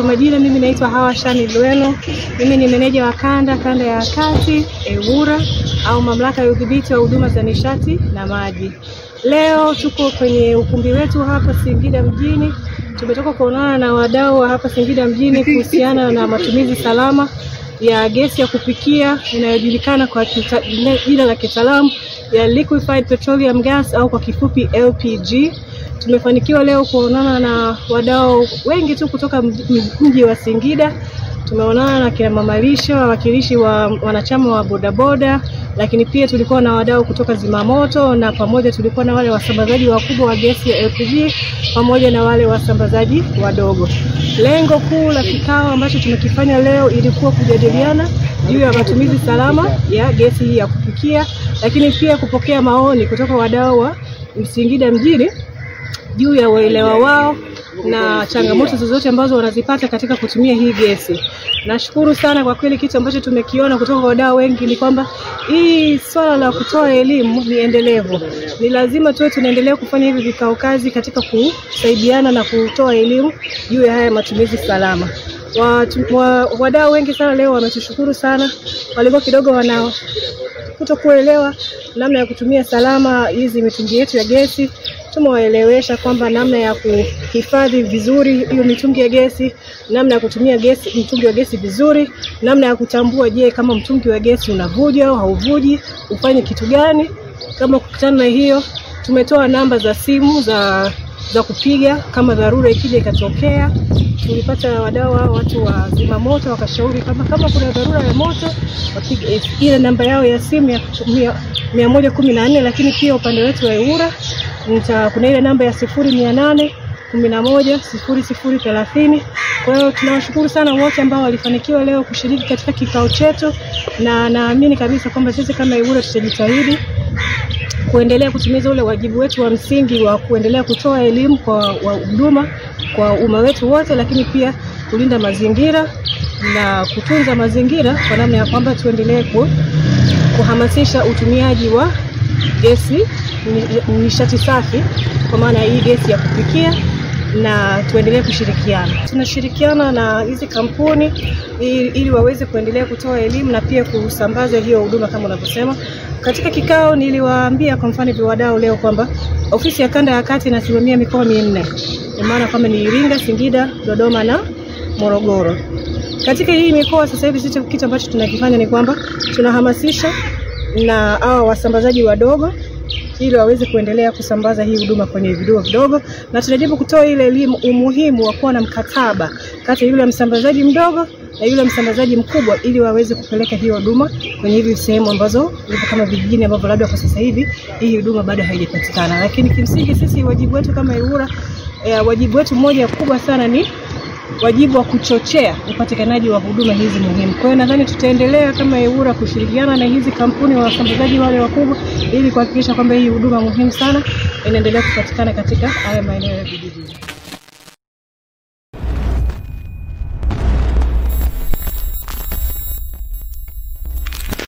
Kwa majina mimi naitwa Hawa Shani Lueno. Mimi ni meneja wa kanda ya kati EWURA au mamlaka ya udhibiti wa huduma za nishati na maji. Leo tuko kwenye ukumbi wetu hapa Singida mjini. Tumetoka kuonana na wadau wa hapa Singida mjini kuhusiana na matumizi salama ya gesi ya kupikia inayojulikana kwa jina la kitaalamu ya liquefied petroleum gas au kwa kifupi LPG. Tumefanikiwa leo kuonana na wadau wengi tu kutoka mji wa Singida. Tumeonana na kina mamalisha, wawakilishi wa wanachama wa bodaboda, lakini pia tulikuwa na wadau kutoka zimamoto, na pamoja tulikuwa na wale wasambazaji wakubwa wa gesi ya LPG pamoja na wale wasambazaji wadogo. Lengo kuu la kikao ambacho tumekifanya leo ilikuwa kujadiliana juu ya matumizi salama ya gesi hii ya kupikia, lakini pia kupokea maoni kutoka wadau wa Singida mjini juu ya uelewa wao na changamoto zozote ambazo wanazipata katika kutumia hii gesi. Nashukuru sana kwa kweli, kitu ambacho tumekiona kutoka kwa wadau wengi ni kwamba hii swala la kutoa elimu ni endelevu. Ni lazima tuwe tunaendelea kufanya hivi vikao kazi katika kusaidiana na kutoa elimu juu ya haya matumizi salama. Wadau wengi sana leo wametushukuru sana. Walikuwa kidogo kutokuelewa namna ya kutumia salama hizi mitungi yetu ya gesi. Tumewaelewesha kwamba namna ya kuhifadhi vizuri hiyo mitungi ya gesi, namna ya kutumia mtungi wa gesi vizuri, namna ya kutambua kama mtungi wa gesi unavuja au hauvuji, ufanye kitu gani. Kama kukutana na hiyo, tumetoa namba za simu za kupiga kama dharura ikija ikatokea. Tulipata wadau watu wa zimamoto wakashauri kama kuna dharura ya moto wapige ile namba yao ya simu ya 114, lakini pia upande wetu wa EWURA kuna ile namba ya 0800 11 0030. Kwa hiyo tunawashukuru sana wote ambao walifanikiwa leo kushiriki katika kikao chetu, na naamini kabisa kwamba sisi kama EWURA tutajitahidi kuendelea kutimiza ule wajibu wetu wa msingi wa kuendelea kutoa elimu kwa huduma kwa umma wetu wote, lakini pia kulinda mazingira na kutunza mazingira kwa namna ya kwamba tuendelee kuhamasisha utumiaji wa gesi nishati safi, kwa maana hii gesi ya kupikia, na tuendelee kushirikiana. Tunashirikiana na hizi kampuni ili waweze kuendelea kutoa elimu na pia kusambaza hiyo huduma kama unavyosema. Katika kikao niliwaambia kwa mfano wadau leo kwamba ofisi ya kanda ya kati inasimamia mikoa 4. Kwa maana kama ni Iringa, Singida, Dodoma na Morogoro. Katika hii mikoa sasa hivi sisi kitu ambacho tunakifanya ni kwamba tunahamasisha na hao wasambazaji wadogo ili waweze kuendelea kusambaza hii huduma kwenye vituo vidogo, na tunajaribu kutoa ile elimu umuhimu wa kuwa na mkataba kati ya yule msambazaji mdogo na yule msambazaji mkubwa ili waweze kupeleka hiyo huduma kwenye hivi sehemu ambazo zipo kama vijijini ambavyo labda kwa sasa hivi hii huduma bado haijapatikana. Lakini kimsingi sisi wajibu wetu kama EWURA, wajibu wetu mmoja kubwa sana ni wajibu wa kuchochea upatikanaji wa huduma hizi muhimu. Kwa hiyo nadhani tutaendelea kama EWURA kushirikiana na hizi kampuni wa wasambazaji wale wakubwa ili kuhakikisha kwamba hii huduma muhimu sana inaendelea kupatikana katika haya maeneo ya vijijini.